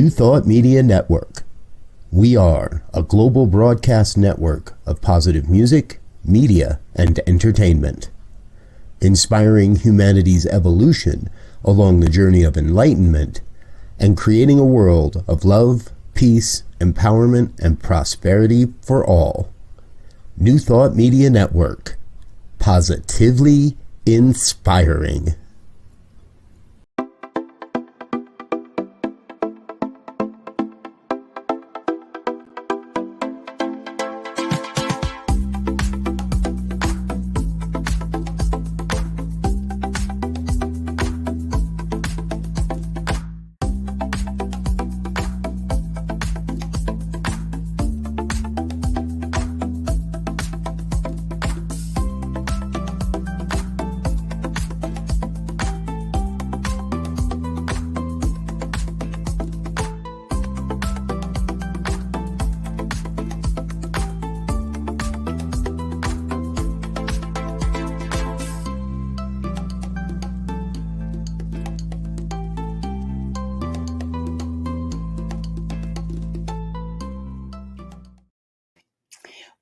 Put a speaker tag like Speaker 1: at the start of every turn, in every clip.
Speaker 1: New Thought Media Network. We are a global broadcast network of positive music, media, and entertainment, inspiring humanity's evolution along the journey of enlightenment and creating a world of love, peace, empowerment, and prosperity for all. New Thought Media Network. Positively inspiring.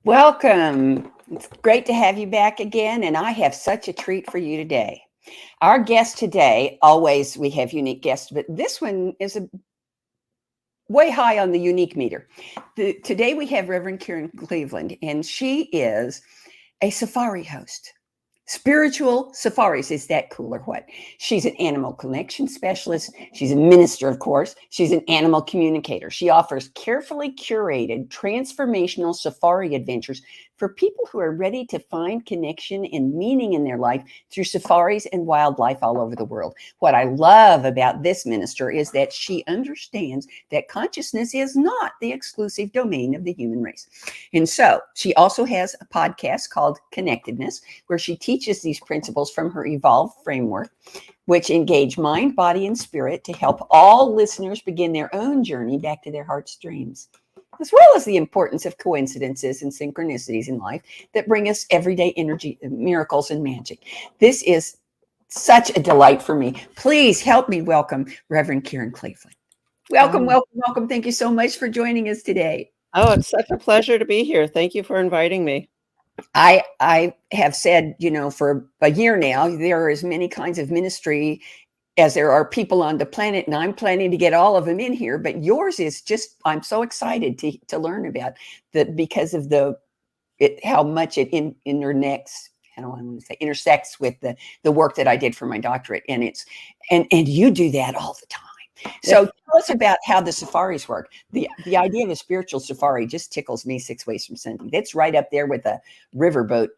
Speaker 2: Welcome. It's great to have you back again, and I have such a treat for you today. Our guest today, always we have unique guests, but this one is way high on the unique meter. Today we have Reverend Karen Cleveland, and she is a safari host. Spiritual safaris. Is that cool or what? She's an animal connection specialist. She's a minister, of course. She's an animal communicator. She offers carefully curated transformational safari adventures for people who are ready to find connection and meaning in their life through safaris and wildlife all over the world. What I love about this minister is that she understands that consciousness is not the exclusive domain of the human race. And so she also has a podcast called Connectedness, where she teaches these principles from her evolved framework, which engage mind, body, and spirit to help all listeners begin their own journey back to their heart's dreams, as well as the importance of coincidences and synchronicities in life that bring us everyday energy, miracles, and magic. This is such a delight for me. Please help me welcome Reverend Karen Cleveland. Welcome, welcome, welcome. Thank you so much for joining us today.
Speaker 3: Oh, it's such a pleasure to be here. Thank you for inviting me.
Speaker 2: I have said, for a year now, there are as many kinds of ministry as there are people on the planet, and I'm planning to get all of them in here. But yours is just, I'm so excited to learn about that because of how much it intersects with the work that I did for my doctorate, and you do that all the time. So tell us about how the safaris work. The idea of a spiritual safari just tickles me 6 ways from Sunday. That's right up there with a riverboat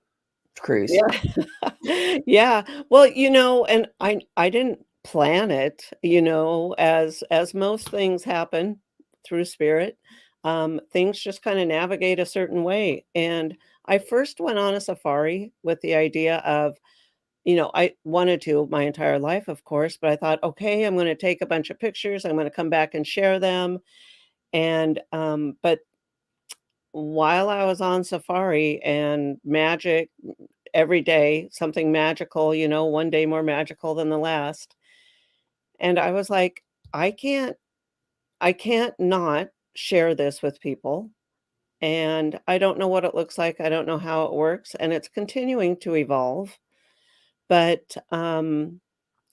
Speaker 2: cruise.
Speaker 3: Yeah. Yeah. Well, and I didn't plan it, as most things happen through spirit. Things just kind of navigate a certain way. And I first went on a safari with the idea of, I wanted to my entire life, of course, but I thought, okay, I'm going to take a bunch of pictures. I'm going to come back and share them. And, but while I was on safari and magic every day, something magical, one day more magical than the last. And I was like, I can't not share this with people. And I don't know what it looks like. I don't know how it works. And it's continuing to evolve. But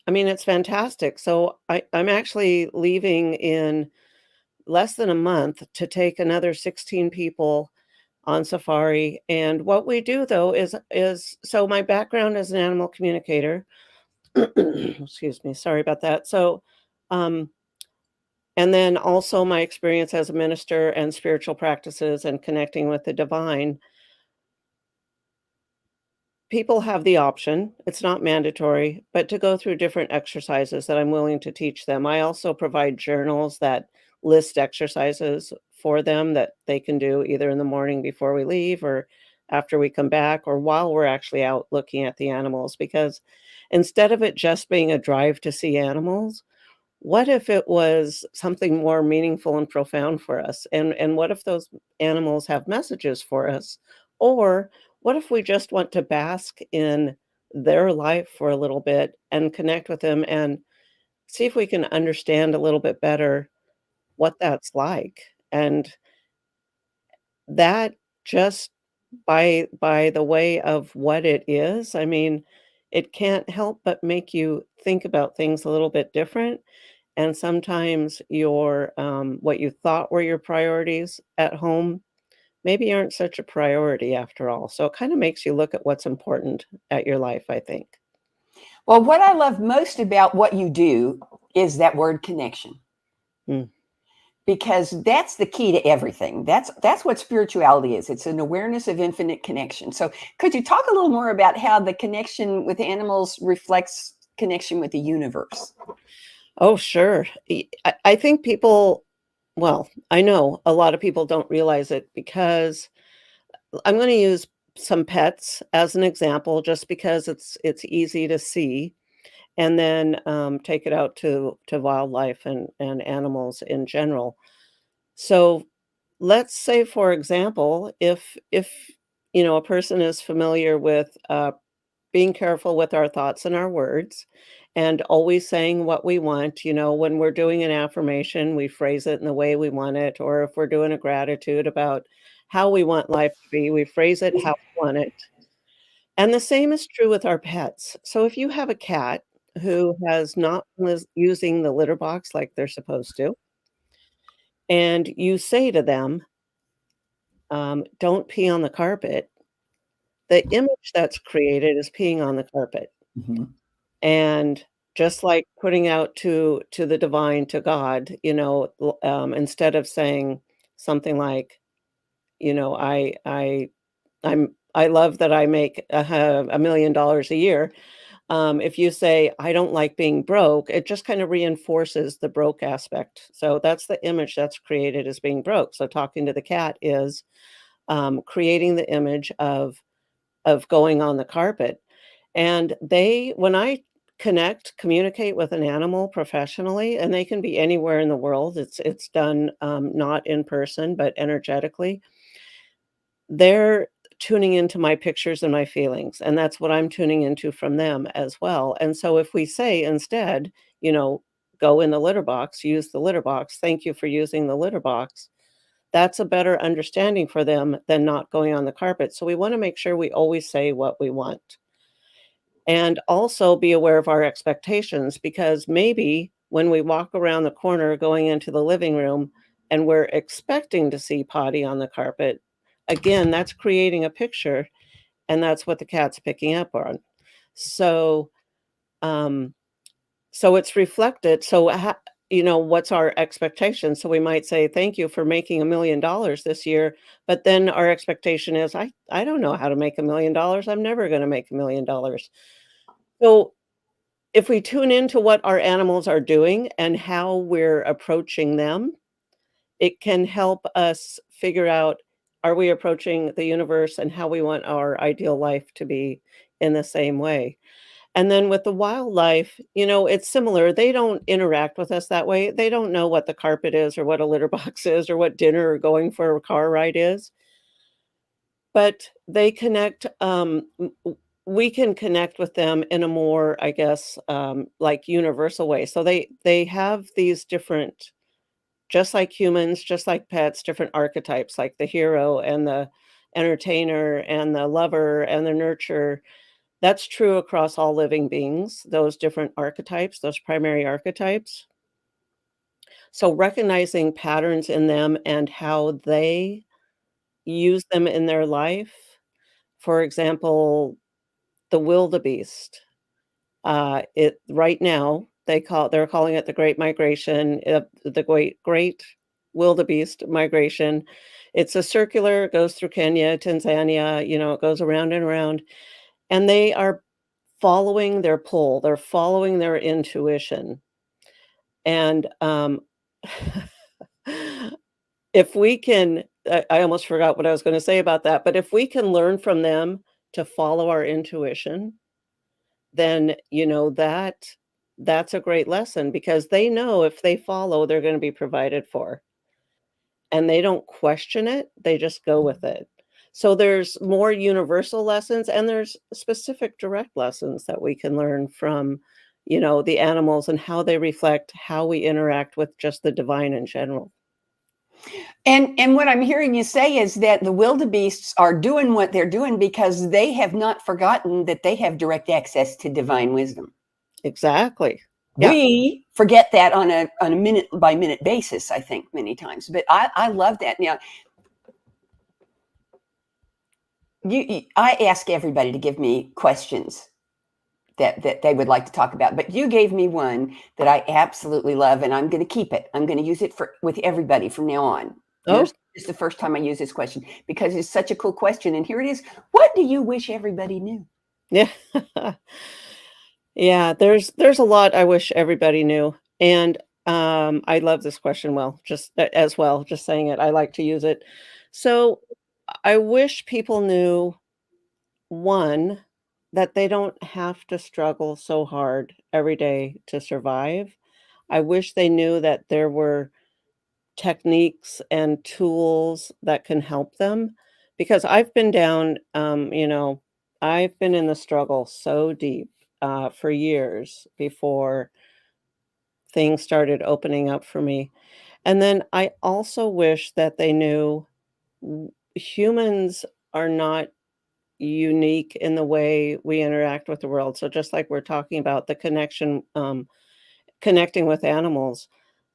Speaker 3: it's fantastic. So I'm actually leaving in less than a month to take another 16 people on safari. And what we do though is so my background as an animal communicator. Excuse me, sorry about that. So and then also my experience as a minister and spiritual practices and connecting with the divine. People have the option, it's not mandatory, but to go through different exercises that I'm willing to teach them. I also provide journals that list exercises for them that they can do either in the morning before we leave or after we come back or while we're actually out looking at the animals. Because instead of it just being a drive to see animals, what if it was something more meaningful and profound for us? And what if those animals have messages for us? Or what if we just want to bask in their life for a little bit and connect with them and see if we can understand a little bit better what that's like, and that just by the way of what it is, I mean, it can't help but make you think about things a little bit different, and sometimes what you thought were your priorities at home maybe aren't such a priority after all, so it kinda makes you look at what's important at your life, I think.
Speaker 2: Well, what I love most about what you do is that word connection,
Speaker 3: Mm.
Speaker 2: because that's the key to everything. That's what spirituality is. It's an awareness of infinite connection. So, could you talk a little more about how the connection with animals reflects connection with the universe?
Speaker 3: Oh, sure. I think people well, I know a lot of people don't realize it because I'm gonna use some pets as an example just because it's easy to see, and then, take it out to wildlife and animals in general. So, let's say, for example, if a person is familiar with, being careful with our thoughts and our words and always saying what we want. When we're doing an affirmation, we phrase it in the way we want it. Or if we're doing a gratitude about how we want life to be, we phrase it how we want it. And the same is true with our pets. So if you have a cat who has not was using the litter box like they're supposed to, and you say to them, don't pee on the carpet, the image that's created is peeing on the carpet.
Speaker 2: Mhm.
Speaker 3: And just like putting out to the divine, to God, instead of saying something like, I love that I make $1 million a year. If you say, I don't like being broke, it just kind of reinforces the broke aspect. So that's the image that's created as being broke. So talking to the cat is creating the image of going on the carpet. And when I communicate with an animal professionally, and they can be anywhere in the world, it's done, not in person, but energetically, they're tuning into my pictures and my feelings, and that's what I'm tuning into from them as well. And so if we say instead, you know, "Go in the litter box, use the litter box, thank you for using the litter box," that's a better understanding for them than not going on the carpet. So we wanna make sure we always say what we want. And also be aware of our expectations because maybe when we walk around the corner going into the living room and we're expecting to see potty on the carpet, again, that's creating a picture and that's what the cat's picking up on. So, um, so it's reflected. So, what's our expectation? So we might say, "Thank you for making $1 million this year," but then our expectation is, "I don't know how to make $1 million. I'm never going to make $1 million." So if we tune into what our animals are doing and how we're approaching them, it can help us figure out, are we approaching the universe and how we want our ideal life to be in the same way? And then with the wildlife, it's similar. They don't interact with us that way. They don't know what the carpet is or what a litter box is or what dinner or going for a car ride is. But they connect, we can connect with them in a more, I guess, like, universal way. So they have these different, just like humans, just like pets, different archetypes, like the hero and the entertainer and the lover and the nurturer. That's true across all living beings, those different archetypes, those primary archetypes. So recognizing patterns in them and how they use them in their life. For example, the wildebeest. It right now, they're calling it the Great Migration, the Great Wildebeest Migration. It's a circular, it goes through Kenya, Tanzania, it goes around and around, and they are following their pull, they're following their intuition, and, if we can I almost forgot what I was gonna say about that, but if we can learn from them to follow our intuition, then, that's a great lesson because they know if they follow, they're gonna be provided for, and they don't question it, they just go with it. So there's more universal lessons and there's specific direct lessons that we can learn from the animals and how they reflect how we interact with just the divine in general.
Speaker 2: And what I'm hearing you say is that the wildebeests are doing what they're doing because they have not forgotten that they have direct access to divine wisdom.
Speaker 3: Exactly. Yeah.
Speaker 2: We forget that on a minute by minute basis, I think, many times. But I love that. Now, I ask everybody to give me questions that they would like to talk about, but you gave me one that I absolutely love, and I'm going to keep it. I'm going to use it with everybody from now on.
Speaker 3: Oh,
Speaker 2: This is the first time I use this question because it's such a cool question. And here it is. What do you wish everybody knew?
Speaker 3: yeah. Yeah, there's a lot I wish everybody knew. And I love this question, well, just as well, just saying it. I like to use it. So I wish people knew, one, that they don't have to struggle so hard every day to survive. I wish they knew that there were techniques and tools that can help them, because I've been down, I've been in the struggle so deep for years before things started opening up for me. And then I also wish that they knew humans are not unique in the way we interact with the world. So just like we're talking about the connection, connecting with animals,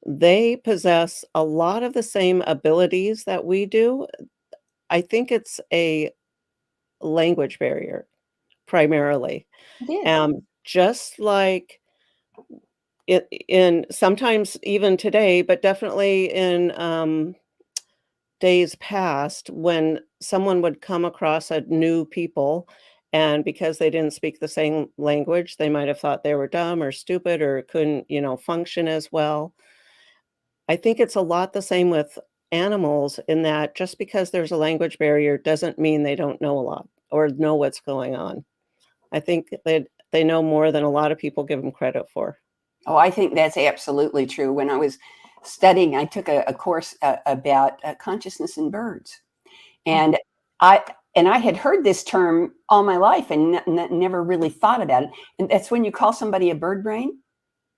Speaker 3: they possess a lot of the same abilities that we do. I think it's a language barrier primarily.
Speaker 2: It is.
Speaker 3: Just like in sometimes even today, but definitely in days past, when someone would come across a new people, and because they didn't speak the same language, they might have thought they were dumb or stupid or couldn't, function as well. I think it's a lot the same with animals, in that just because there's a language barrier doesn't mean they don't know a lot or know what's going on. I think that they know more than a lot of people give them credit for.
Speaker 2: Oh, I think that's absolutely true. When I was studying, I took a course about consciousness in birds, and I I had heard this term all my life and never really thought about it. And that's when you call somebody a bird brain.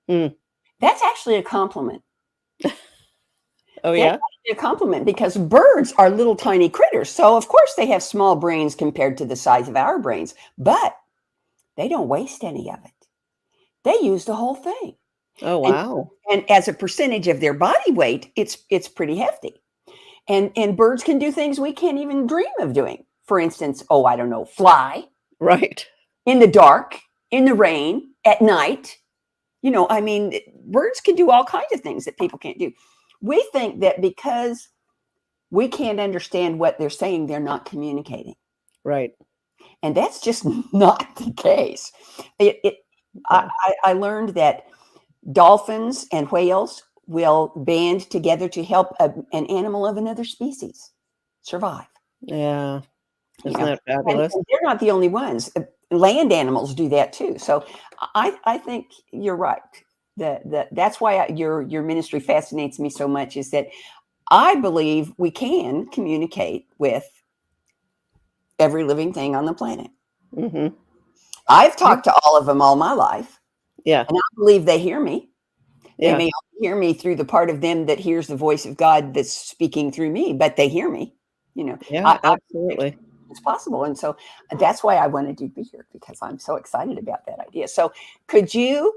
Speaker 3: Mm.
Speaker 2: That's actually a compliment.
Speaker 3: Oh,
Speaker 2: That's
Speaker 3: yeah?
Speaker 2: actually a compliment because birds are little tiny critters. So of course they have small brains compared to the size of our brains, but they don't waste any of it. They use the whole thing.
Speaker 3: Oh,
Speaker 2: And
Speaker 3: wow.
Speaker 2: and as a percentage of their body weight, it's pretty hefty. And birds can do things we can't even dream of doing. For instance, oh, I don't know, fly
Speaker 3: Right.
Speaker 2: in the dark, in the rain, at night. I mean, birds can do all kinds of things that people can't do. We think that because we can't understand what they're saying, they're not communicating.
Speaker 3: Right.
Speaker 2: And that's just not the case. It, it,
Speaker 3: Yeah.
Speaker 2: I learned that dolphins and whales will band together to help an animal of another species survive.
Speaker 3: Yeah.
Speaker 2: You
Speaker 3: Isn't
Speaker 2: know,
Speaker 3: that
Speaker 2: and
Speaker 3: fabulous?
Speaker 2: they're not the only ones. Land animals do that too. So I think you're right. That's why your ministry fascinates me so much. Is that I believe we can communicate with every living thing on the planet.
Speaker 3: Mhm.
Speaker 2: I've talked to all of them all my life,
Speaker 3: Yeah.
Speaker 2: and I believe they hear me. They
Speaker 3: Yeah.
Speaker 2: may only hear me through the part of them that hears the voice of God that's speaking through me, but they hear me.
Speaker 3: Yeah,
Speaker 2: I
Speaker 3: absolutely.
Speaker 2: it's possible. And so that's why I wanted you to be here because I'm so excited about that idea. So could you,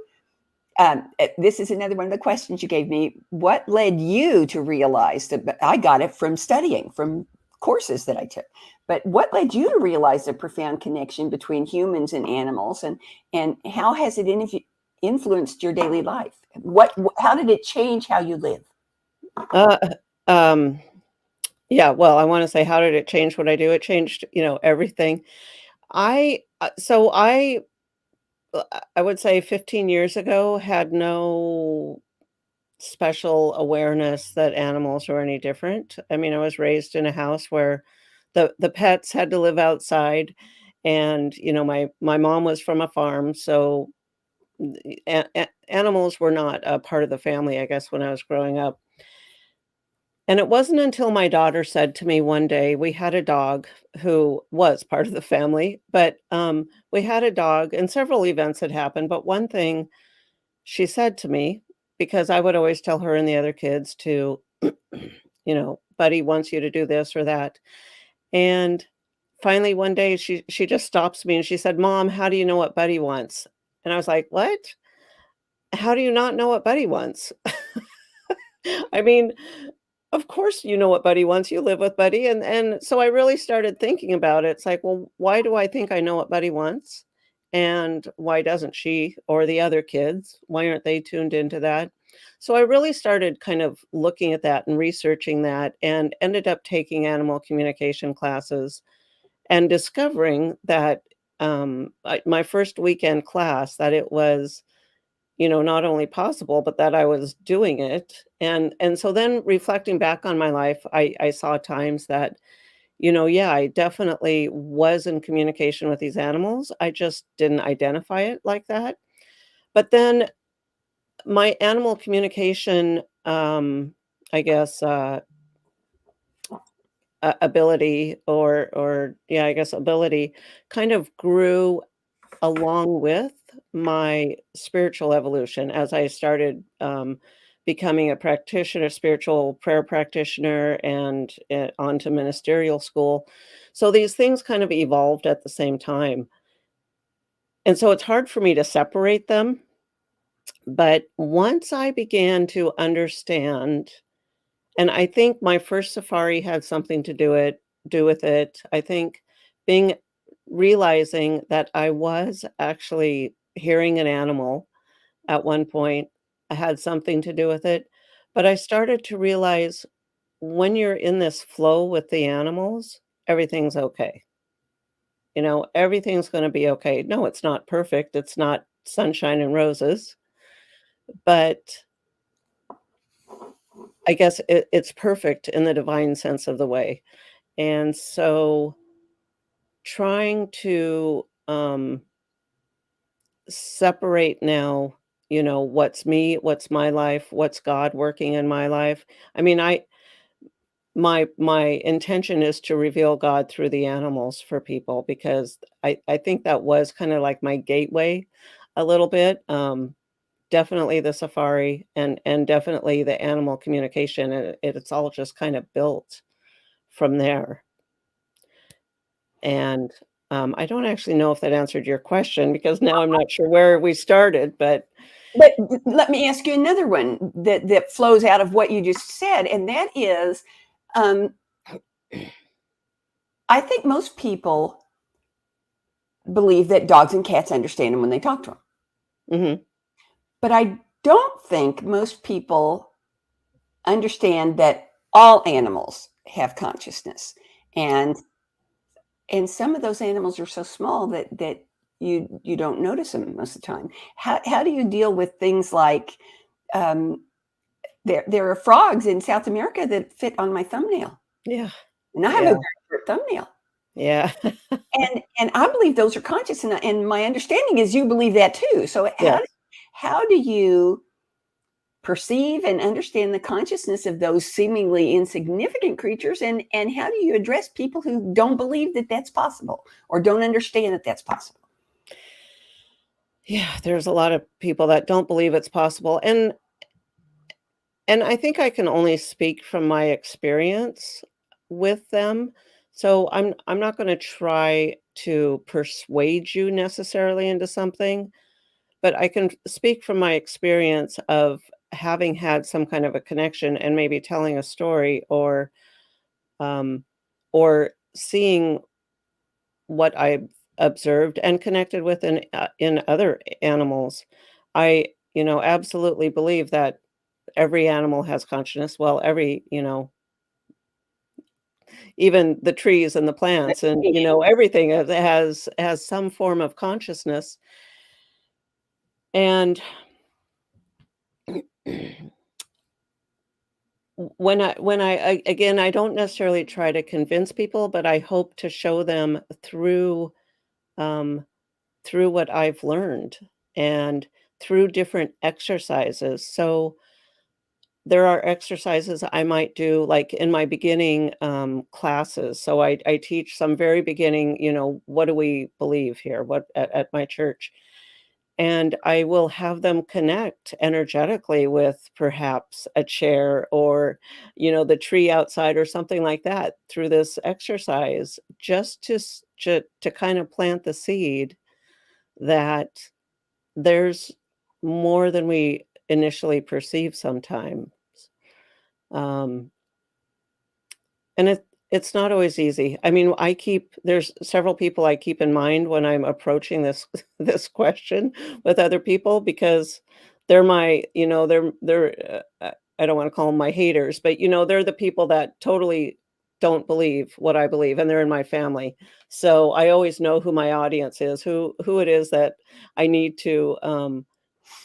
Speaker 2: this is another one of the questions you gave me. What led you to realize that I got it from studying, from courses that I took, but what led you to realize the profound connection between humans and animals, and how has it influenced your daily life? How did it change how you live?
Speaker 3: Uh, um, yeah, well, I wanna say, how did it change what I do? It changed, everything. I would say 15 years ago, had no special awareness that animals were any different. I mean, I was raised in a house where the pets had to live outside, and, my mom was from a farm, so animals were not a part of the family, I guess, when I was growing up. And it wasn't until my daughter said to me one day, we had a dog who was part of the family, but, we had a dog and several events had happened, but one thing she said to me, because I would always tell her and the other kids to, "Buddy wants you to do this or that." And finally one day she just stops me and she said, "Mom, how do you know what Buddy wants?" And I was like, "What? How do you not know what Buddy wants?" I mean, of course you know what Buddy wants, you live with Buddy, and so I really started thinking about it. It's like, well, why do I think I know what Buddy wants? And why doesn't she or the other kids? Why aren't they tuned into that? So I really started kind of looking at that and researching that and ended up taking animal communication classes and discovering that my first weekend class that it was not only possible, but that I was doing it. And so then reflecting back on my life, I saw times that, yeah, I definitely was in communication with these animals. I just didn't identify it like that. But then my animal communication, I guess, ability or yeah, I guess ability kind of grew along with my spiritual evolution as I started, becoming a practitioner, spiritual prayer practitioner, and, on to ministerial school. So these things kind of evolved at the same time. And so it's hard for me to separate them, but once I began to understand, and I think my first safari had something to do with it. I think being realizing that I was actually hearing an animal at one point had something to do with it, but I started to realize when you're in this flow with the animals, everything's okay. Everything's gonna be okay. No, it's not perfect, it's not sunshine and roses, but I guess it's perfect in the divine sense of the way. And so trying to, separate now, what's me, what's my life, what's God working in my life. I mean, my intention is to reveal God through the animals for people because I think that was kinda like my gateway a little bit, definitely the safari and definitely the animal communication, and it's all just kind of built from there. And, I don't actually know if that answered your question because now I'm not sure where we started, but
Speaker 2: But let me ask you another one that flows out of what you just said, and that is, um, I think most people believe that dogs and cats understand them when they talk to them.
Speaker 3: mhm,
Speaker 2: But I don't think most people understand that all animals have consciousness, and some of those animals are so small that you don't notice them most of the time. How do you deal with things like um, there are frogs in South America that fit on my thumbnail,
Speaker 3: yeah,
Speaker 2: and I have a
Speaker 3: yeah,
Speaker 2: very short thumbnail.
Speaker 3: yeah,
Speaker 2: And I believe those are conscious, and my understanding is you believe that too. So
Speaker 3: yes.
Speaker 2: how do you perceive and understand the consciousness of those seemingly insignificant creatures, and how do you address people who don't believe that that's possible or don't understand that that's possible?
Speaker 3: Yeah, there's a lot of people that don't believe it's possible, and I think I can only speak from my experience with them. So I'm not gonna try to persuade you necessarily into something, but I can speak from my experience of having had some kind of a connection and maybe telling a story um, or seeing what I observed and connected with in other animals. I, absolutely believe that every animal has consciousness. Well, even the trees and the plants and, everything has some form of consciousness. And again, I don't necessarily try to convince people, but I hope to show them um, through what I've learned and through different exercises. So there are exercises I might do, like, in my beginning, classes. So I teach some very beginning, what do we believe here? What at my church? And I will have them connect energetically with perhaps a chair or, the tree outside or something like that through this exercise, just to kind of plant the seed that there's more than we initially perceive sometimes. Um, and it's not always easy. I mean, there's several people I keep in mind when I'm approaching this this question with other people because they're my, I don't want to call them my haters, but they're the people that totally don't believe what I believe, and they're in my family. So I always know who my audience is, who it is that I need to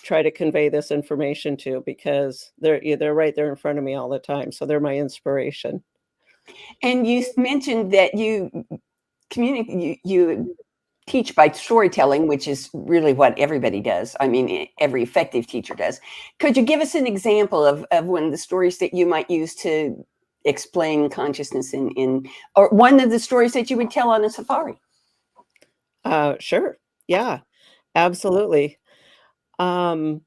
Speaker 3: try to convey this information to because they're right there in front of me all the time. So they're my inspiration.
Speaker 2: And you mentioned that you communicate, you teach by storytelling, which is really what everybody does. I mean, every effective teacher does. Could you give us an example of one of the stories that you might use to explain consciousness or one of the stories that you would tell on a safari?
Speaker 3: Sure. Yeah, absolutely. Um,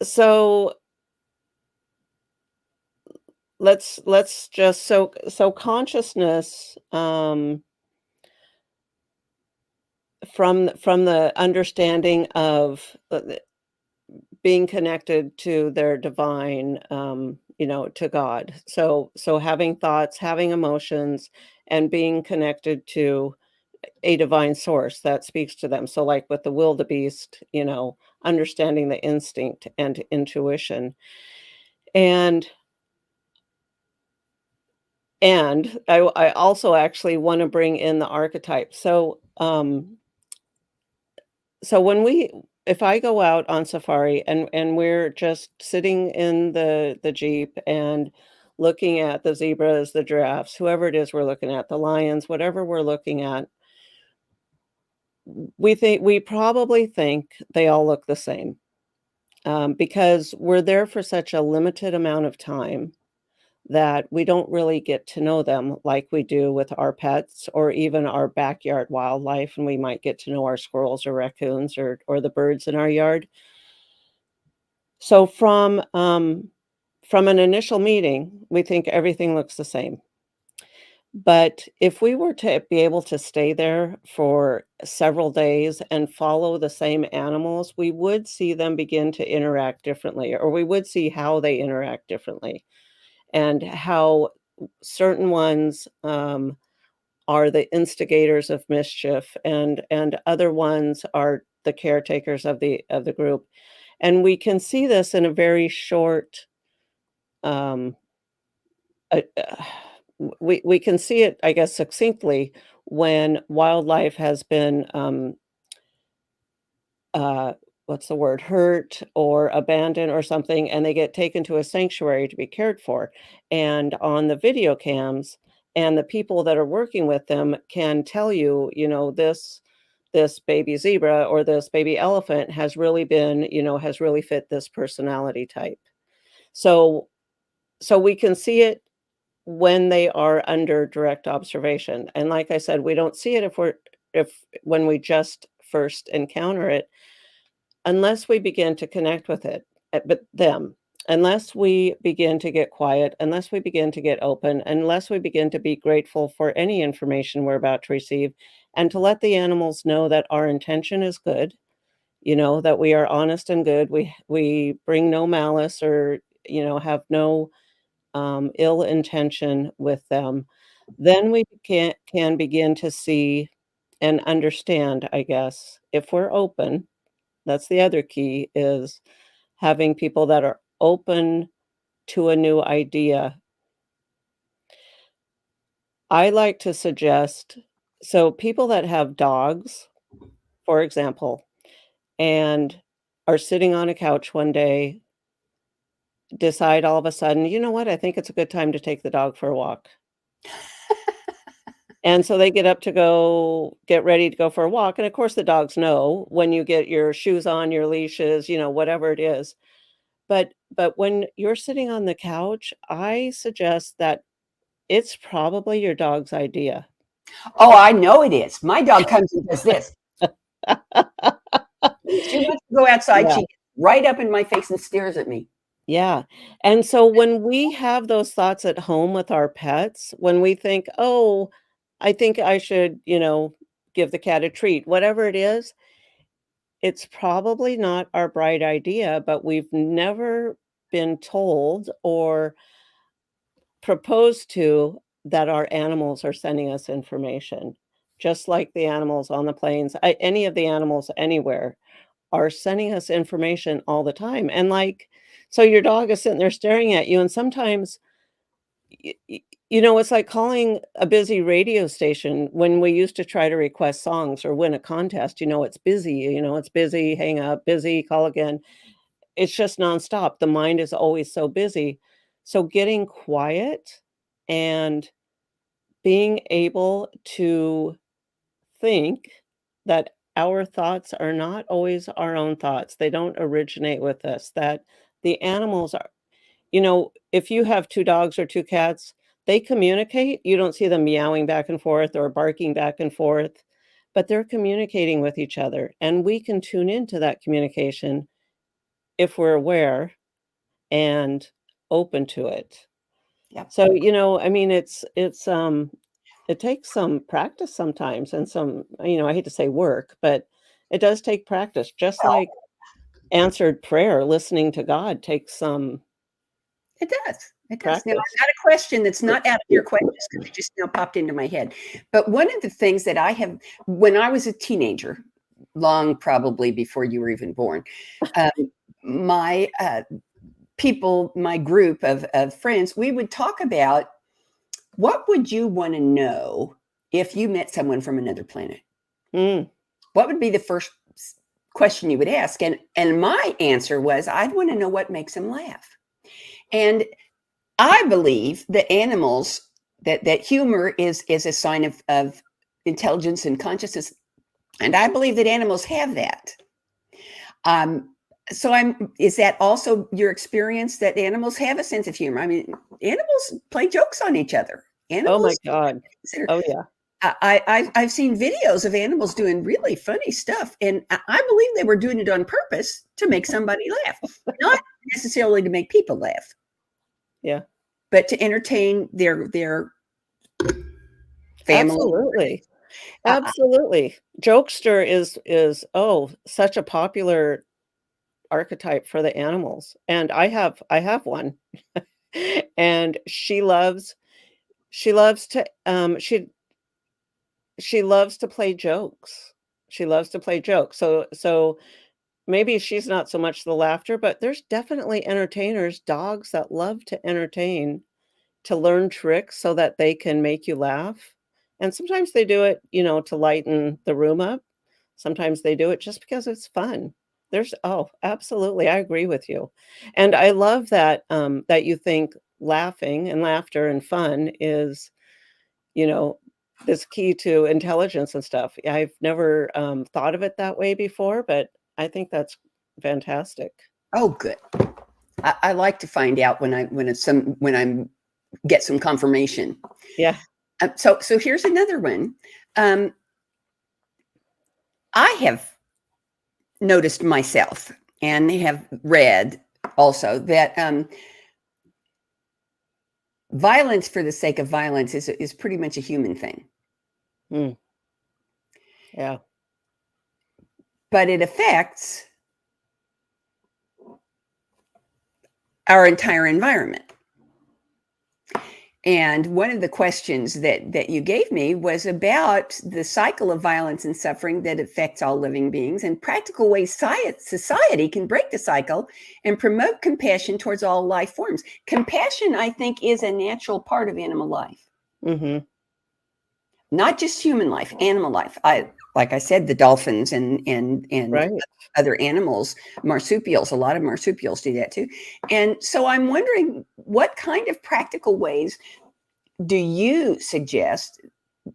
Speaker 3: so let's just so consciousness from the understanding of being connected to their divine, to God. So having thoughts, having emotions, and being connected to a divine source that speaks to them. So like with the wildebeest, understanding the instinct and intuition. And I also actually want to bring in the archetype. So if I go out on safari and we're just sitting in the Jeep and looking at the zebras, the giraffes, whoever it is we're looking at, the lions, whatever we're looking at, we probably think they all look the same, because we're there for such a limited amount of time that we don't really get to know them like we do with our pets or even our backyard wildlife, and we might get to know our squirrels or raccoons or the birds in our yard. So from an initial meeting, we think everything looks the same. But if we were to be able to stay there for several days and follow the same animals, we would see them begin to interact differently, or we would see how they interact differently, and how certain ones are the instigators of mischief, and other ones are the caretakers of the group. And we can see this in a very short um, uh, uh, we can see it, I guess, succinctly when wildlife has been, uh, what's the word, hurt or abandoned or something, and they get taken to a sanctuary to be cared for. And on the video cams, and the people that are working with them can tell you, this baby zebra or this baby elephant has really been, has really fit this personality type. So so we can see it when they are under direct observation. And like I said, we don't see it if when we just first encounter it, unless we begin to connect with it, but them, unless we begin to get quiet, unless we begin to get open, unless we begin to be grateful for any information we're about to receive, and to let the animals know that our intention is good, that we are honest and good. We bring no malice or have no ill intention with them, then we can begin to see and understand, I guess, if we're open. That's the other key, is having people that are open to a new idea. I like to suggest, so people that have dogs, for example, and are sitting on a couch one day, decide all of a sudden, you know what, I think it's a good time to take the dog for a walk. And so they get up to go get ready to go for a walk, and of course, the dogs know when you get your shoes on, your leashes, whatever it is. but when you're sitting on the couch, I suggest that it's probably your dog's idea.
Speaker 2: Oh, I know it is. My dog comes and does this. She wants to go outside.
Speaker 3: Yeah.
Speaker 2: She gets right up in my face and stares at me.
Speaker 3: Yeah, and so when we have those thoughts at home with our pets, when we think, "Oh, I think I should, give the cat a treat," whatever it is, it's probably not our bright idea, but we've never been told or proposed to that our animals are sending us information, just like the animals on the plains, any of the animals anywhere are sending us information all the time, and, so your dog is sitting there staring at you, and sometimes, y y it's like calling a busy radio station when we used to try to request songs or win a contest, it's busy, hang up, busy, call again. It's just nonstop. The mind is always so busy. So getting quiet and being able to think that our thoughts are not always our own thoughts. They don't originate with us, that the animals are, if you have 2 dogs or 2 cats, they communicate. You don't see them meowing back and forth or barking back and forth, but they're communicating with each other, and we can tune into that communication if we're aware and open to it.
Speaker 2: Yep.
Speaker 3: So, I mean, it takes some practice sometimes and some, I hate to say work, but it does take practice, just
Speaker 2: Well,
Speaker 3: like answered prayer, listening to God takes some
Speaker 2: it does. It does. Now,
Speaker 3: practice.
Speaker 2: I've got a question that's not out of your questions because it just now popped into my head. But one of the things that I have, when I was a teenager, long probably before you were even born, um, my my group of friends, we would talk about what would you want to know if you met someone from another planet?
Speaker 3: Mm,
Speaker 2: What would be the first question you would ask? And my answer was, I'd want to know what makes them laugh. And I believe that animals, that humor is a sign of intelligence and consciousness. And I believe that animals have that. So is that also your experience that animals have a sense of humor? I mean, animals play jokes on each other.
Speaker 3: oh my
Speaker 2: Animals
Speaker 3: God.
Speaker 2: consider,
Speaker 3: Oh, yeah.
Speaker 2: I've seen videos of animals doing really funny stuff, and I believe they were doing it on purpose to make somebody laugh, not necessarily to make people laugh,
Speaker 3: Yeah.
Speaker 2: but to entertain their family.
Speaker 3: Absolutely.
Speaker 2: Uh,
Speaker 3: Absolutely. Jokester is such a popular archetype for the animals, and I have one. And she loves to, she loves to play jokes. She loves to play jokes. So maybe she's not so much the laughter, but there's definitely entertainers, dogs that love to entertain, to learn tricks so that they can make you laugh. And sometimes they do it, to lighten the room up. Sometimes they do it just because it's fun. Absolutely, I agree with you. And I love that you think laughing and laughter and fun you know, is key to intelligence and stuff. I've never, thought of it that way before, but I think that's fantastic.
Speaker 2: oh, good. I like to find out when I'm get some confirmation.
Speaker 3: Yeah.
Speaker 2: So here's another one. I have noticed myself and have read also that violence for the sake of violence is pretty much a human thing,
Speaker 3: Mm, yeah.
Speaker 2: but it affects our entire environment. And one of the questions that you gave me was about the cycle of violence and suffering that affects all living beings and practical ways society can break the cycle and promote compassion towards all life forms. Compassion, I think, is a natural part of animal life,
Speaker 3: Mhm.
Speaker 2: not just human life, animal life. Like I said, the dolphins and
Speaker 3: Right.
Speaker 2: other animals, marsupials, a lot of marsupials do that too. And so I'm wondering, what kind of practical ways do you suggest,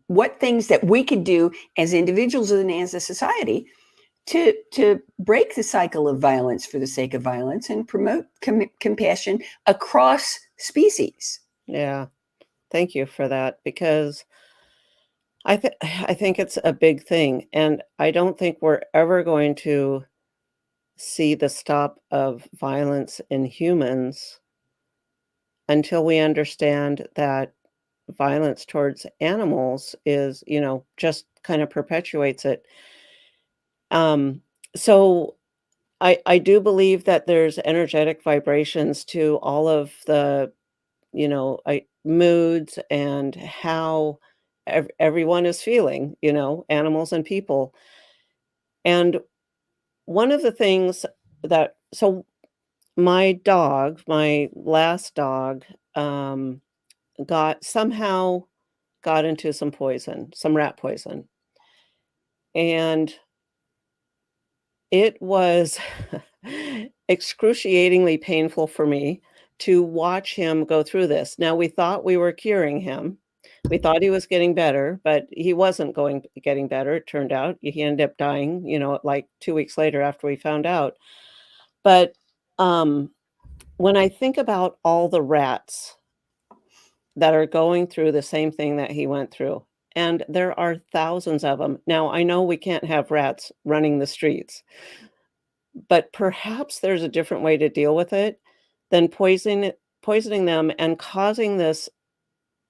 Speaker 2: what things that we could do as individuals and as a society to break the cycle of violence for the sake of violence and promote compassion across species.
Speaker 3: Yeah. Thank you for that, because I think it's a big thing, and I don't think we're ever going to see the stop of violence in humans until we understand that violence towards animals is, just kind of perpetuates it. So I do believe that there's energetic vibrations to all of the, moods and how everyone is feeling, animals and people. And one of the things my dog, my last dog, um, somehow got into some poison, some rat poison. And it was excruciatingly painful for me to watch him go through this. Now, we thought we were curing him. We thought he was getting better, but he wasn't getting better, it turned out. He ended up dying, like 2 weeks later after we found out. But, um, when I think about all the rats that are going through the same thing that he went through, and there are thousands of them. Now, I know we can't have rats running the streets, but perhaps there's a different way to deal with it than poisoning them and causing this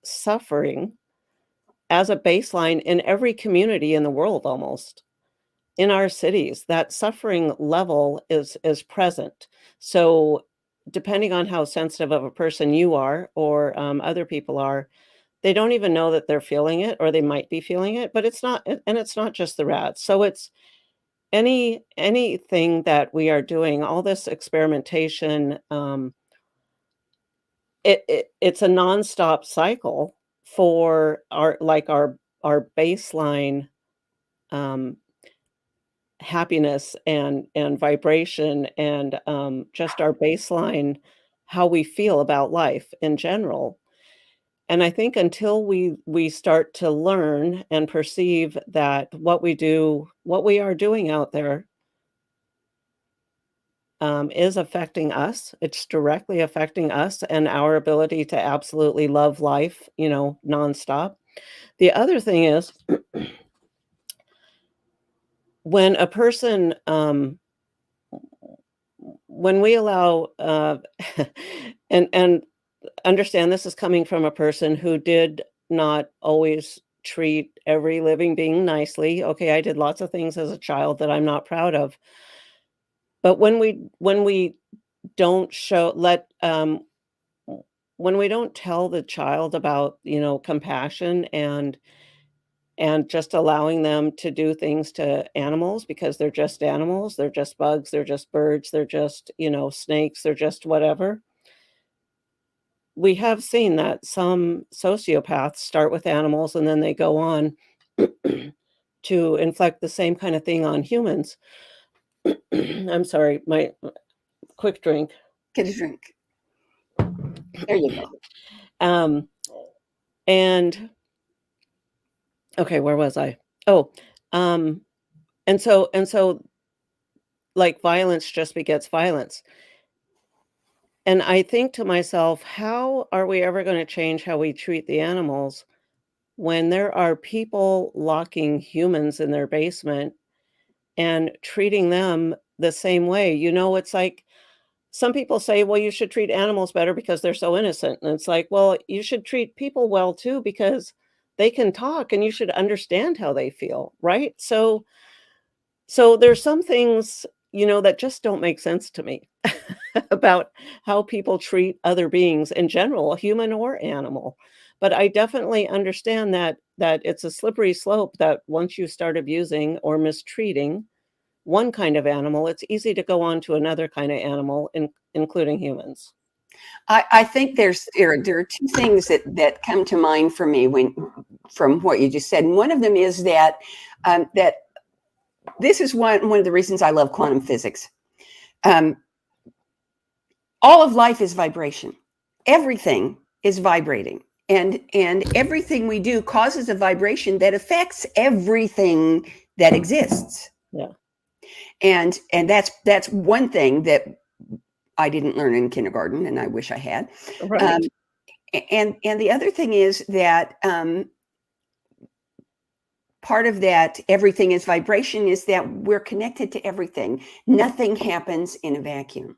Speaker 3: suffering as a baseline in every community in the world almost. In our cities, that suffering level is present. So, depending on how sensitive of a person you are or, other people are, they don't even know that they're feeling it, or they might be feeling it, but it's not just the rats. So it's anything that we are doing, all this experimentation, it's a nonstop cycle for our baseline, um, happiness and vibration and, just our baseline, how we feel about life in general. And I think until we start to learn and perceive that what we are doing out there, is affecting us, it's directly affecting us and our ability to absolutely love life, nonstop. The other thing is when a person, when we allow, and understand this is coming from a person who did not always treat every living being nicely. Okay, I did lots of things as a child that I'm not proud of. But when we don't show let when we don't tell the child about, compassion and just allowing them to do things to animals because they're just animals, they're just bugs, they're just birds, they're just, snakes, they're just whatever. We have seen that some sociopaths start with animals and then they go on to inflict the same kind of thing on humans. I'm sorry, my quick drink.
Speaker 2: Get a drink. There you go.
Speaker 3: Um, and okay, where was I? Oh, um, and so like violence just begets violence. And I think to myself, how are we ever going to change how we treat the animals when there are people locking humans in their basement and treating them the same way? It's like some people say, well, you should treat animals better because they're so innocent. And it's like, well, you should treat people well too because they can talk and you should understand how they feel, right? So there's some things, that just don't make sense to me about how people treat other beings in general, human or animal. But I definitely understand that it's a slippery slope that once you start abusing or mistreating one kind of animal, it's easy to go on to another kind of animal, including humans.
Speaker 2: I think there are two things that come to mind for me from what you just said. And one of them is that that this is one of the reasons I love quantum physics. All of life is vibration. Everything is vibrating. And everything we do causes a vibration that affects everything that exists.
Speaker 3: Yeah.
Speaker 2: And that's one thing that I didn't learn in kindergarten, and I wish I had.
Speaker 3: Right.
Speaker 2: And the other thing is that part of that everything is vibration is that we're connected to everything. Nothing happens in a vacuum.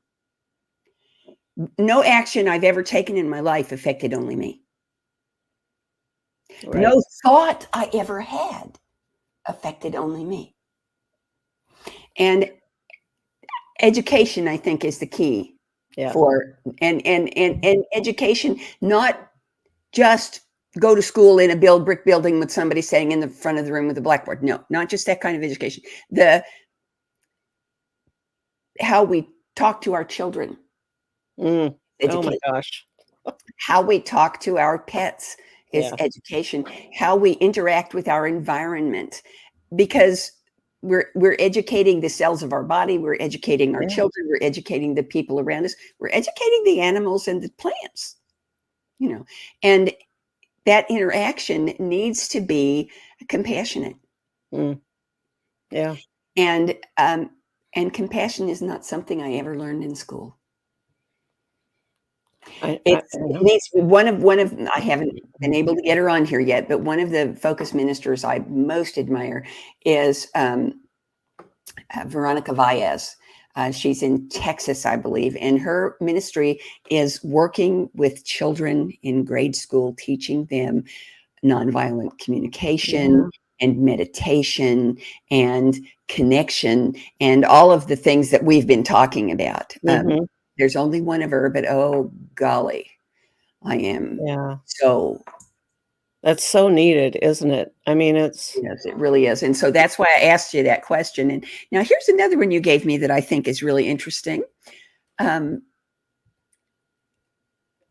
Speaker 2: No action I've ever taken in my life affected only me.
Speaker 3: Right.
Speaker 2: No thought I ever had affected only me. And education, I think, is the key
Speaker 3: Yeah.
Speaker 2: for and education, not just go to school in a brick building with somebody sitting in the front of the room with a blackboard. No, not just that kind of education. How we talk to our children.
Speaker 3: Oh my
Speaker 2: Education.
Speaker 3: gosh.
Speaker 2: How we talk to our pets is
Speaker 3: Yeah.
Speaker 2: education. How we interact with our environment, because we're educating the cells of our body, we're educating our
Speaker 3: Yeah.
Speaker 2: children, we're educating the people around us, we're educating the animals and the plants, and that interaction needs to be compassionate.
Speaker 3: Mm. Yeah.
Speaker 2: And compassion is not something I ever learned in school.
Speaker 3: I
Speaker 2: It
Speaker 3: know.
Speaker 2: needs to be one of I haven't been able to get her on here yet, but one of the focus ministers I most admire is Veronica Valles. She's in Texas, I believe, and her ministry is working with children in grade school, teaching them nonviolent communication
Speaker 3: Yeah.
Speaker 2: and meditation and connection and all of the things that we've been talking about.
Speaker 3: Mhm.
Speaker 2: There's only one of her, but oh golly, I am
Speaker 3: Yeah.
Speaker 2: so
Speaker 3: That's so needed, isn't it? I mean, it's
Speaker 2: yes, it really is. And so that's why I asked you that question. And now here's another one you gave me that I think is really interesting.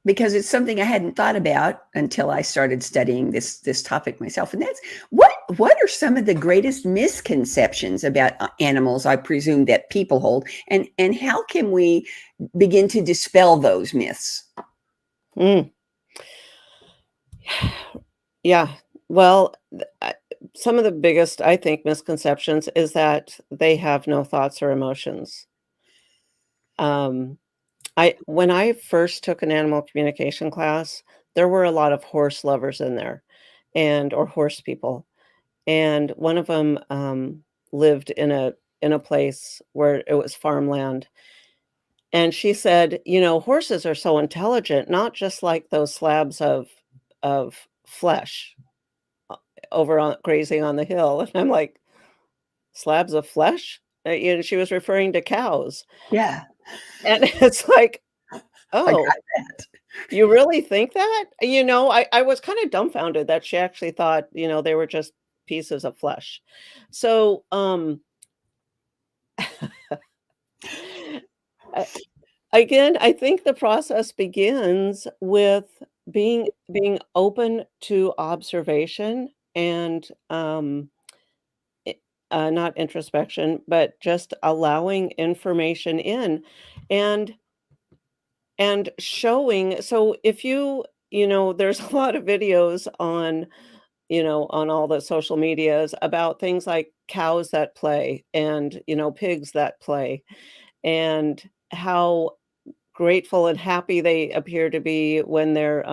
Speaker 2: Because it's something I hadn't thought about until I started studying this topic myself. And that's what are some of the greatest misconceptions about animals, I presume, that people hold, and how can we begin to dispel those myths?
Speaker 3: Mm. Yeah. Well, some of the biggest, I think, misconceptions is that they have no thoughts or emotions. Um, when I first took an animal communication class, there were a lot of horse lovers in there or horse people. And one of them lived in a place where it was farmland. And she said, horses are so intelligent, not just like those slabs of flesh over on grazing on the hill. And I'm like, slabs of flesh? She was referring to cows.
Speaker 2: Yeah,
Speaker 3: And it's like,
Speaker 2: I got
Speaker 3: oh,
Speaker 2: that.
Speaker 3: you really think that? I was kind of dumbfounded that she actually thought, they were just pieces of flesh. So, I again, I think the process begins with being open to observation and, I not introspection, but just allowing information in, and showing. So if there's a lot of videos on all the social medias about things like cows that play and, pigs that play, and how grateful and happy they appear to be when they're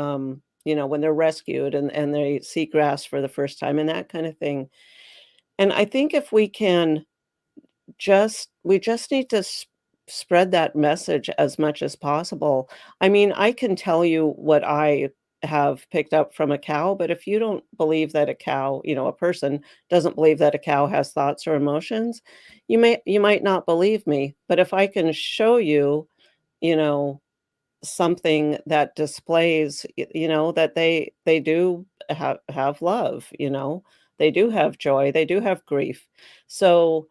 Speaker 3: rescued and they see grass for the first time and that kind of thing. And I think if we can we just need to spread that message as much as possible. I mean, I can tell you what I have picked up from a cow, but if you don't believe that a cow, a person doesn't believe that a cow has thoughts or emotions, you might not believe me. But if I can show you, you know, something that displays, that they do have love, they do have joy, they do have grief. So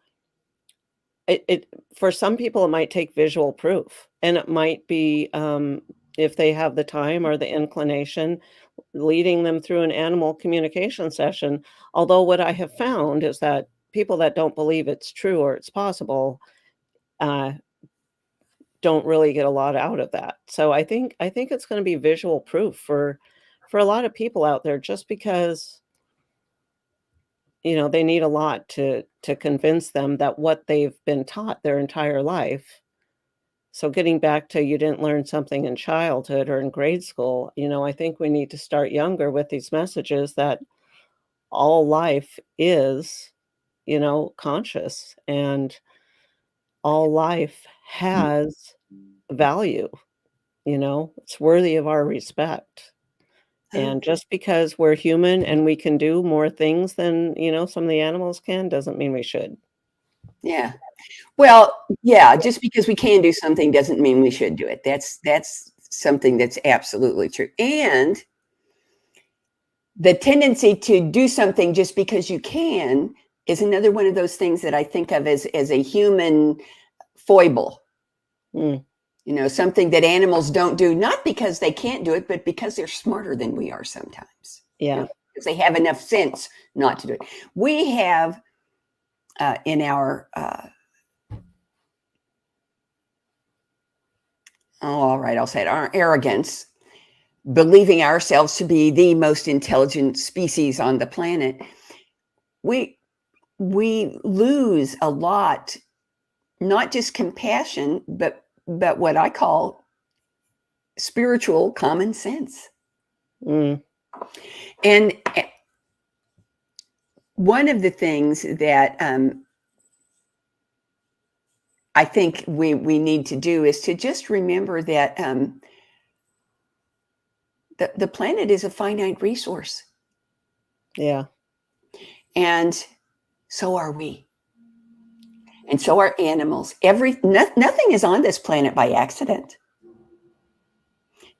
Speaker 3: it for some people, it might take visual proof, and it might be, if they have the time or the inclination, leading them through an animal communication session. Although what I have found is that people that don't believe it's true or it's possible, uh, don't really get a lot out of that. So I think it's gonna be visual proof for a lot of people out there, just because they need a lot to convince them that what they've been taught their entire life. So getting back to you didn't learn something in childhood or in grade school, I think we need to start younger with these messages that all life is, conscious, and all life has value, it's worthy of our respect. And just because we're human and we can do more things than, some of the animals can, doesn't mean we should.
Speaker 2: Yeah. Well, yeah, just because we can do something doesn't mean we should do it. That's something that's absolutely true. And the tendency to do something just because you can is another one of those things that I think of as a human foible.
Speaker 3: Mm,
Speaker 2: Something that animals don't do, not because they can't do it, but because they're smarter than we are sometimes.
Speaker 3: yeah.
Speaker 2: Because they have enough sense not to do it. We have in our all right, I'll say it, our arrogance, believing ourselves to be the most intelligent species on the planet, we lose a lot, not just compassion, but what I call spiritual common sense.
Speaker 3: Mm,
Speaker 2: And one of the things that I think we need to do is to just remember that the planet is a finite resource,
Speaker 3: yeah.
Speaker 2: and so are we, and so are animals. Nothing is on this planet by accident.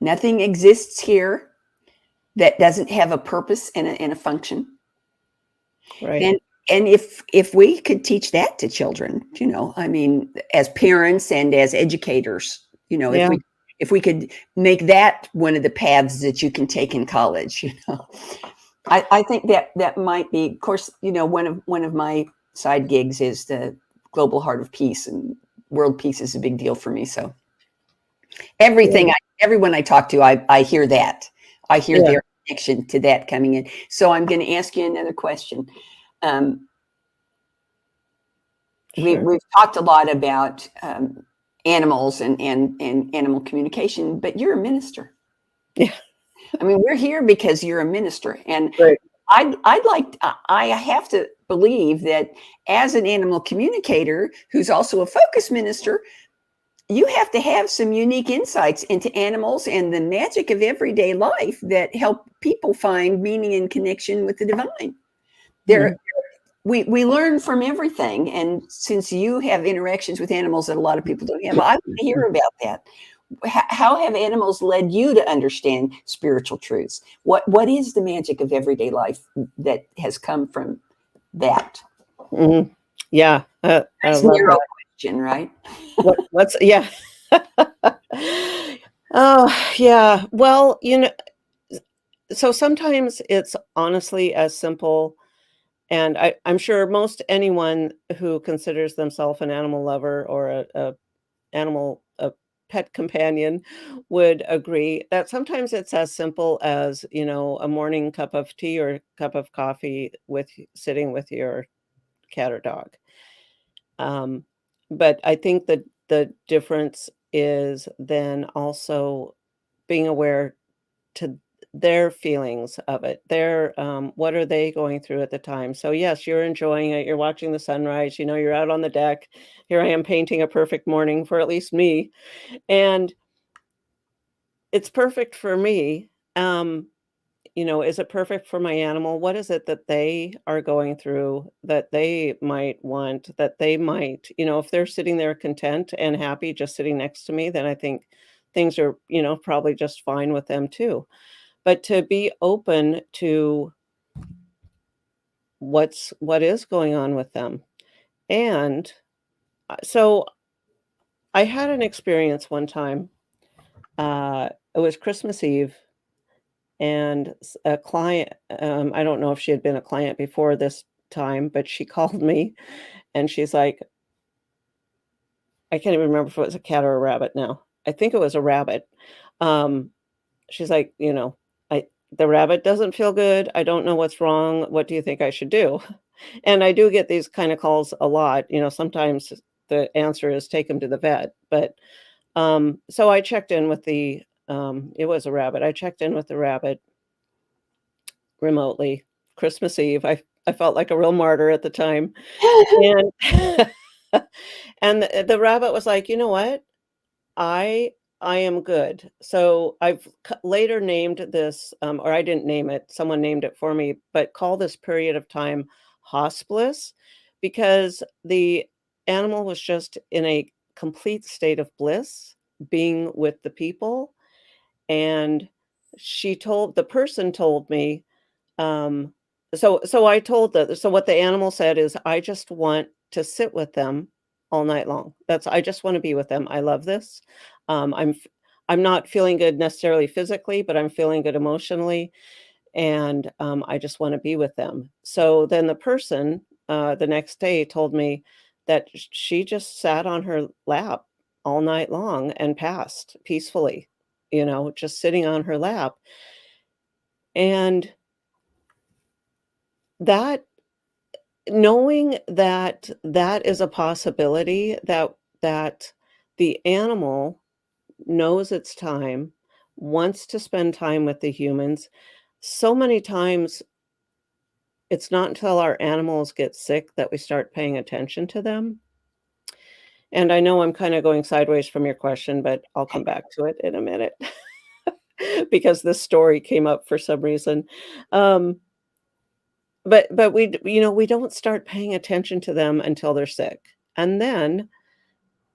Speaker 2: Nothing exists here that doesn't have a purpose and a function.
Speaker 3: Right.
Speaker 2: And if we could teach that to children, I mean, as parents and as educators,
Speaker 3: Yeah.
Speaker 2: if we could make that one of the paths that you can take in college, I think that might be, of course, one of my side gigs is the Global Heart of Peace, and world peace is a big deal for me. So everyone I talk to, I hear that. I hear
Speaker 3: Yeah.
Speaker 2: their connection to that coming in. So I'm going to ask you another question.
Speaker 3: Sure.
Speaker 2: We've talked a lot about animals and animal communication, but you're a minister.
Speaker 3: Yeah.
Speaker 2: I mean, we're here because you're a minister, and
Speaker 3: Right.
Speaker 2: I have to believe that as an animal communicator who's also a focus minister, you have to have some unique insights into animals and the magic of everyday life that help people find meaning and connection with the divine.
Speaker 3: Mm.
Speaker 2: We learn from everything, and since you have interactions with animals that a lot of people don't have, I want to hear about that. How have animals led you to understand spiritual truths? What is the magic of everyday life that has come from that?
Speaker 3: Mhm. Yeah. I
Speaker 2: Nice
Speaker 3: love
Speaker 2: narrow
Speaker 3: that.
Speaker 2: question, right?
Speaker 3: What's yeah. Oh, yeah. Well, so sometimes it's honestly as simple, and I'm sure most anyone who considers themselves an animal lover or a pet companion would agree that sometimes it's as simple as, a morning cup of tea or cup of coffee with sitting with your cat or dog. Um, but I think that the difference is then also being aware to their feelings of it. What are they going through at the time? So yes, you're enjoying it. You're watching the sunrise. You're out on the deck. Here I am painting a perfect morning for at least me, and it's perfect for me. Is it perfect for my animal? What is it that they are going through that they might want, that they might, if they're sitting there content and happy just sitting next to me, then I think things are, probably just fine with them too. But to be open to what is going on with them. And so I had an experience one time. It was Christmas Eve, and a client, I don't know if she had been a client before this time, but she called me and she's like, I can't even remember if it was a cat or a rabbit now. I think it was a rabbit. Um, she's like, the rabbit doesn't feel good. I don't know what's wrong. What do you think I should do? And I do get these kind of calls a lot. Sometimes the answer is take them to the vet. But so I checked in with it was a rabbit. I checked in with the rabbit remotely Christmas Eve. I felt like a real martyr at the time. And and the rabbit was like, "You know what? I I am good." So I've later named this, or I didn't name it, someone named it for me, but call this period of time hospice because the animal was just in a complete state of bliss being with the people. And the person told me, um, so I told so what the animal said is, "I just want to sit with them all night long. I just wanna be with them. I love this. I'm not feeling good necessarily physically, but I'm feeling good emotionally, and, I just wanna be with them." So then the person, the next day told me that she just sat on her lap all night long and passed peacefully, just sitting on her lap. And that knowing that that is a possibility, that the animal knows its time, wants to spend time with the humans. So many times, it's not until our animals get sick that we start paying attention to them. And I know I'm kinda going sideways from your question, but I'll come back to it in a minute because this story came up for some reason. Um, but we don't start paying attention to them until they're sick. And then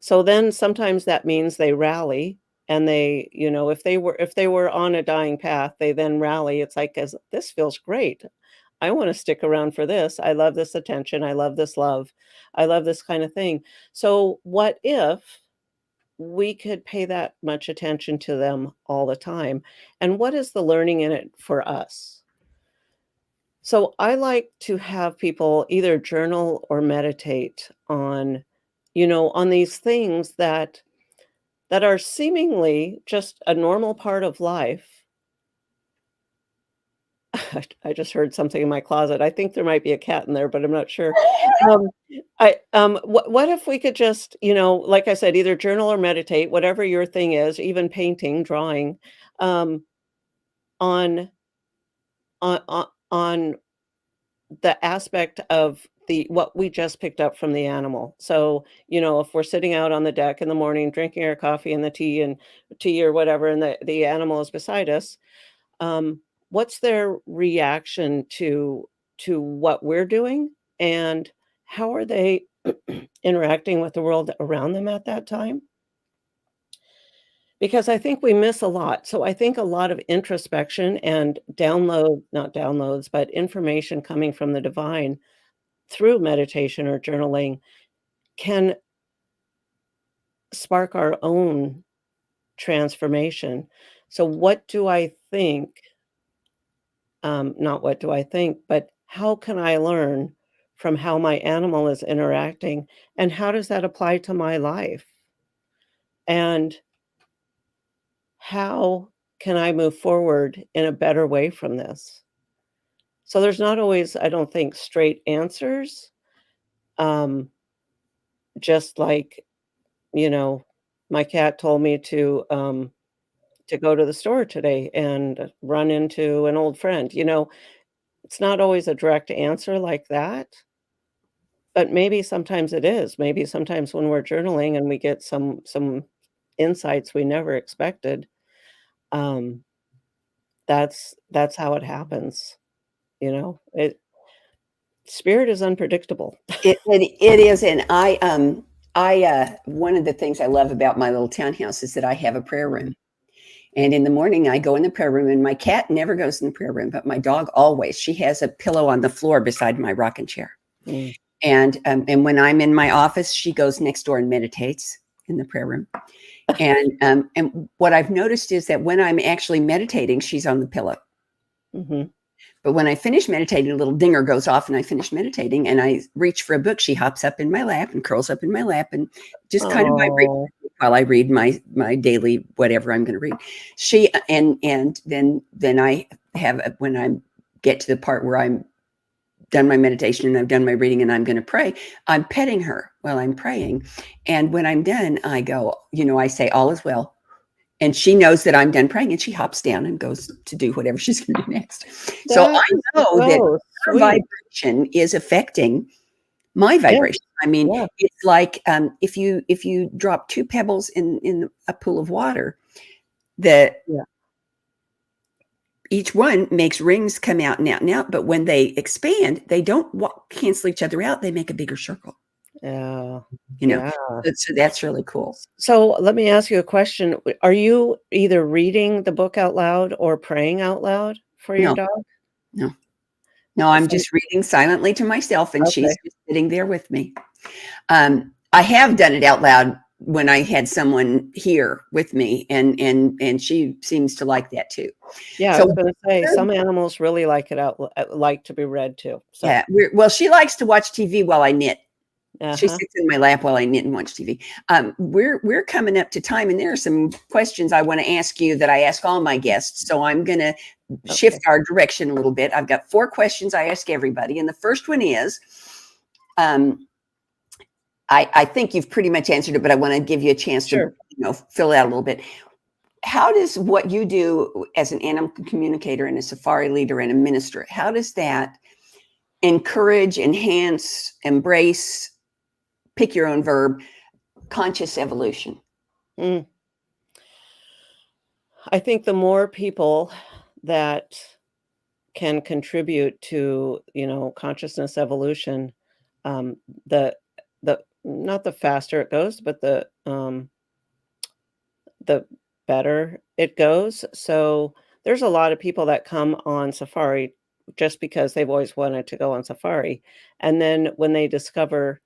Speaker 3: sometimes that means they rally and if they were on a dying path, they then rally. It's like, "As this feels great. I wanna stick around for this. I love this attention. I love this love. I love this kind of thing." So, what if we could pay that much attention to them all the time? And what is the learning in it for us? So, I like to have people either journal or meditate on these things that are seemingly just a normal part of life. I just heard something in my closet. I think there might be a cat in there, but I'm not sure. Um, what if we could just, like I said, either journal or meditate, whatever your thing is, even painting, drawing, um, on on the aspect of the what we just picked up from the animal. So, if we're sitting out on the deck in the morning drinking our coffee and the tea or whatever, and the animal is beside us, um, what's their reaction to what we're doing, and how are they interacting with the world around them at that time? Because I think we miss a lot. So I think a lot of introspection and not downloads, but information coming from the divine through meditation or journaling can spark our own transformation. So what do I think not what do I think, but how can I learn from how my animal is interacting, and how does that apply to my life? And how can I move forward in a better way from this? So there's not always, I don't think, straight answers. Um, just like, you know, my cat told me to go to the store today and run into an old friend. It's not always a direct answer like that. But maybe sometimes it is. Maybe sometimes when we're journaling and we get some insights we never expected, um, that's how it happens, you know? Spirit is unpredictable.
Speaker 2: It is, and one of the things I love about my little townhouse is that I have a prayer room. And in the morning, I go in the prayer room, and my cat never goes in the prayer room, but my dog always. She has a pillow on the floor beside my rocking chair.
Speaker 3: Mm.
Speaker 2: And when I'm in my office, she goes next door and meditates in the prayer room. And what I've noticed is that when I'm actually meditating, she's on the pillow.
Speaker 3: Mhm.
Speaker 2: But when I finish meditating, a little dinger goes off, and I finish meditating, and I reach for a book. She hops up in my lap and curls up in my lap, and just kind of vibrates
Speaker 3: Oh.
Speaker 2: while I read my daily whatever I'm going to read. She and then I have when I get to the part where I'm done my meditation and I've done my reading and I'm going to pray, I'm petting her while I'm praying. And when I'm done, I go, I say, all is well. And she knows that I'm done praying and she hops down and goes to do whatever she's going to do next. So
Speaker 3: That
Speaker 2: I
Speaker 3: is
Speaker 2: know that
Speaker 3: so
Speaker 2: her
Speaker 3: sweet.
Speaker 2: vibration is affecting my
Speaker 3: Yeah,
Speaker 2: vibration. I mean,
Speaker 3: yeah,
Speaker 2: it's like if you drop two pebbles in a pool of water, that
Speaker 3: yeah.
Speaker 2: each one makes rings come out and out and out. But when they expand, they don't cancel each other out. They make a bigger circle.
Speaker 3: Yeah,
Speaker 2: You know,
Speaker 3: yeah.
Speaker 2: so that's really cool.
Speaker 3: So let me ask you a question. Are you either reading the book out loud or praying out loud for your
Speaker 2: No,
Speaker 3: dog?
Speaker 2: no, no. I'm
Speaker 3: So
Speaker 2: just reading silently to myself, and
Speaker 3: okay.
Speaker 2: she's just sitting there with me. I have done it out loud when I had someone here with me, and she seems to like that too.
Speaker 3: Yeah, I
Speaker 2: So
Speaker 3: was gonna say some animals really like it like to be read to. So,
Speaker 2: yeah, well, she likes to watch TV while I knit. She
Speaker 3: uh-huh.
Speaker 2: sits in my lap while I knit and watch TV. We're coming up to time, and there are some questions I want to ask you that I ask all my guests. So I'm going to shift
Speaker 3: Okay.
Speaker 2: our direction a little bit. I've got 4 questions I ask everybody, and the first one is, um, I think you've pretty much answered it, but I want to give you a chance to
Speaker 3: Sure.
Speaker 2: fill out a little bit. How does what you do as an animal communicator and a safari leader and a minister, how does that encourage, enhance, embrace, pick your own verb, conscious evolution?
Speaker 3: Mm. I think the more people that can contribute to, consciousness evolution, um, the the not the faster it goes, but the better it goes. So there's a lot of people that come on safari just because they've always wanted to go on safari. And then when they discover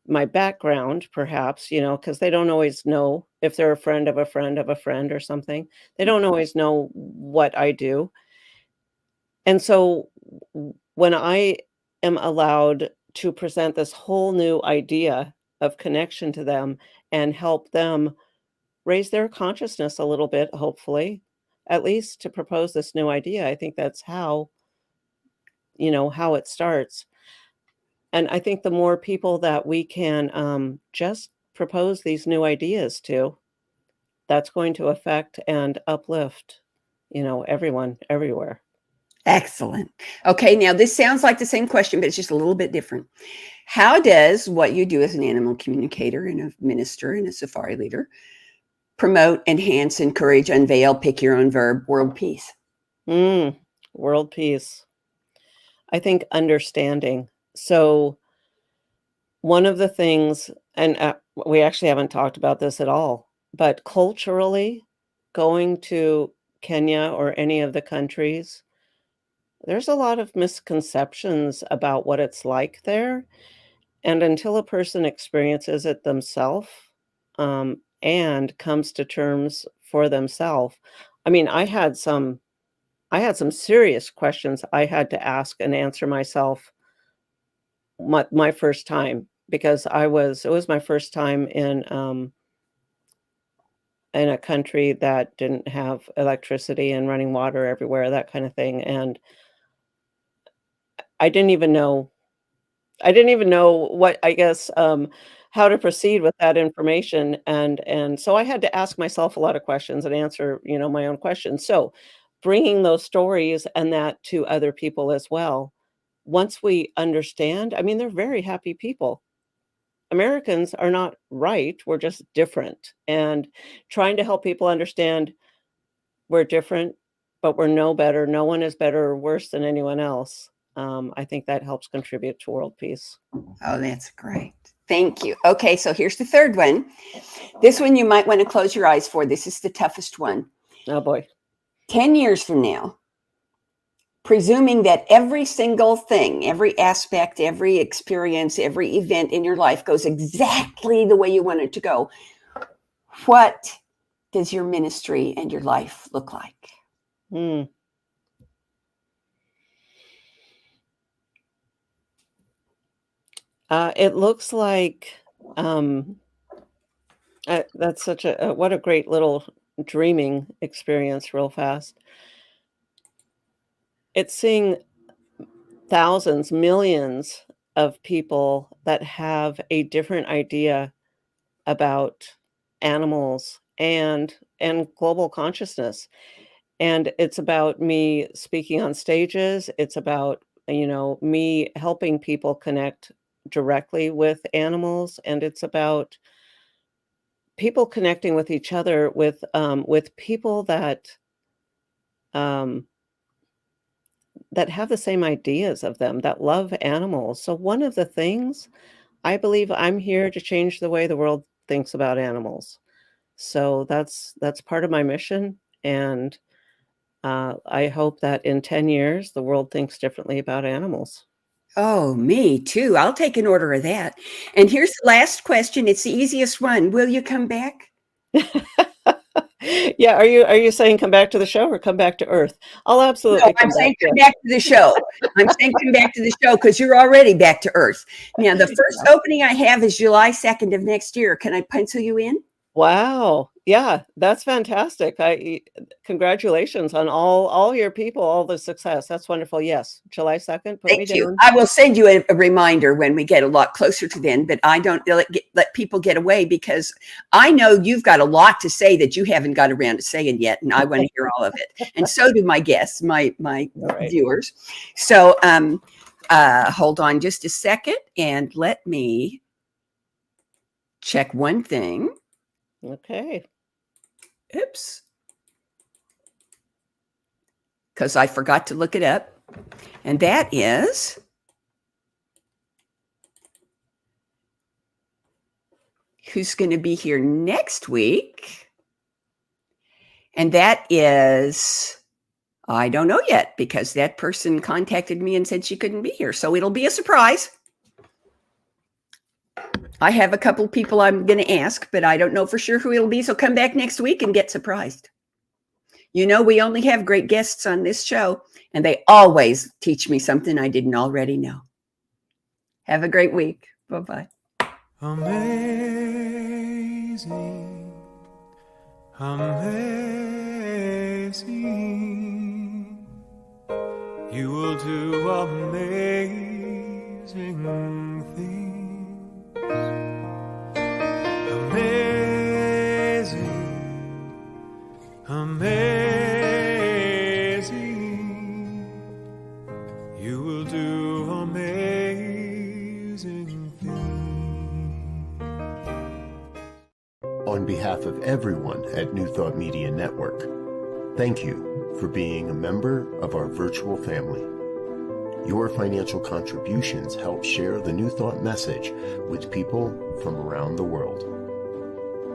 Speaker 3: my background, perhaps, because they don't always know if they're a friend of a friend of a friend or something. They don't always know what I do. And so when I am allowed to present this whole new idea of connection to them and help them raise their consciousness a little bit, hopefully, at least to propose this new idea. I think that's how it starts. And I think the more people that we can just propose these new ideas to, that's going to affect and uplift, everyone, everywhere.
Speaker 2: Excellent. Okay, now this sounds like the same question, but it's just a little bit different. How does what you do as an animal communicator and a minister and a safari leader promote, enhance, encourage, unveil, pick your own verb, world peace?
Speaker 3: Mm, world peace. I think understanding. So, one of the things, and we actually haven't talked about this at all, but culturally, going to Kenya or any of the countries, there's a lot of misconceptions about what it's like there. And until a person experiences it themselves, and comes to terms for themselves, I mean, I had some serious questions I had to ask and answer myself my first time because it was my first time in a country that didn't have electricity and running water everywhere, that kind of thing, and I didn't even know I didn't even know what I guess, how to proceed with that information, and so I had to ask myself a lot of questions and answer, my own questions. So, bringing those stories and that to other people as well, once we understand, I mean, they're very happy people. Americans are not right, we're just different, and trying to help people understand we're different, but we're no better, no one is better or worse than anyone else. I think that helps contribute to world peace.
Speaker 2: Oh, that's great. Thank you. Okay, so here's the third one. This one you might want to close your eyes for. This is the toughest one.
Speaker 3: Oh boy.
Speaker 2: 10 years from now, presuming that every single thing, every aspect, every experience, every event in your life goes exactly the way you want it to go, what does your ministry and your life look like?
Speaker 3: Hmm. It looks like, um, that's such what a great little dreaming experience real fast. It's seeing thousands, millions of people that have a different idea about animals and global consciousness. And it's about me speaking on stages. It's about, me helping people connect directly with animals, and it's about people connecting with each other with people um, that have the same ideas of them, that love animals. So one of the things I believe I'm here to change the way the world thinks about animals. So that's part of my mission, and I hope that in 10 years the world thinks differently about animals.
Speaker 2: Oh, me too. I'll take an order of that. And here's the last question. It's the easiest one. Will you come back?
Speaker 3: Yeah, are you saying come back to the show or come back to Earth? I'll
Speaker 2: No,
Speaker 3: absolutely
Speaker 2: I'm
Speaker 3: come back.
Speaker 2: saying come
Speaker 3: Yes.
Speaker 2: back to the show. I'm saying come back to the show because you're already back to Earth. Now, the first opening I have is July 2nd of next year. Can I pencil you in?
Speaker 3: Wow. Yeah, that's fantastic. Congratulations on all your people, all the success. That's wonderful. Yes, July 2nd, put me
Speaker 2: Thank you.
Speaker 3: down.
Speaker 2: I will send you a reminder when we get a lot closer to then, but I don't let people get away because I know you've got a lot to say that you haven't got around to saying yet, and I want to hear all of it. And so do my guests, my
Speaker 3: All right.
Speaker 2: viewers. So hold on just a second and let me check one thing.
Speaker 3: Okay.
Speaker 2: Oops. Because I forgot to look it up. And that is who's going to be here next week. And that is, I don't know yet because that person contacted me and said she couldn't be here. So it'll be a surprise. I have a couple people I'm going to ask, but I don't know for sure who it'll be. So come back next week and get surprised. You know, we only have great guests on this show, and they always teach me something I didn't already know. Have a great week. Bye-bye.
Speaker 4: Amazing, amazing, you will do amazing things. Amazing, amazing, you will do amazing things.
Speaker 1: On behalf of everyone at New Thought Media Network, thank you for being a member of our virtual family. Your financial contributions help share the New Thought message with people from around the world.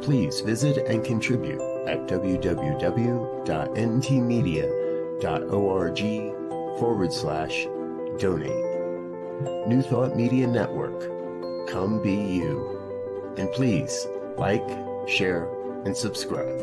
Speaker 1: Please visit and contribute at www.ntmedia.org/donate. New Thought Media Network, come be you. And please like, share, and subscribe.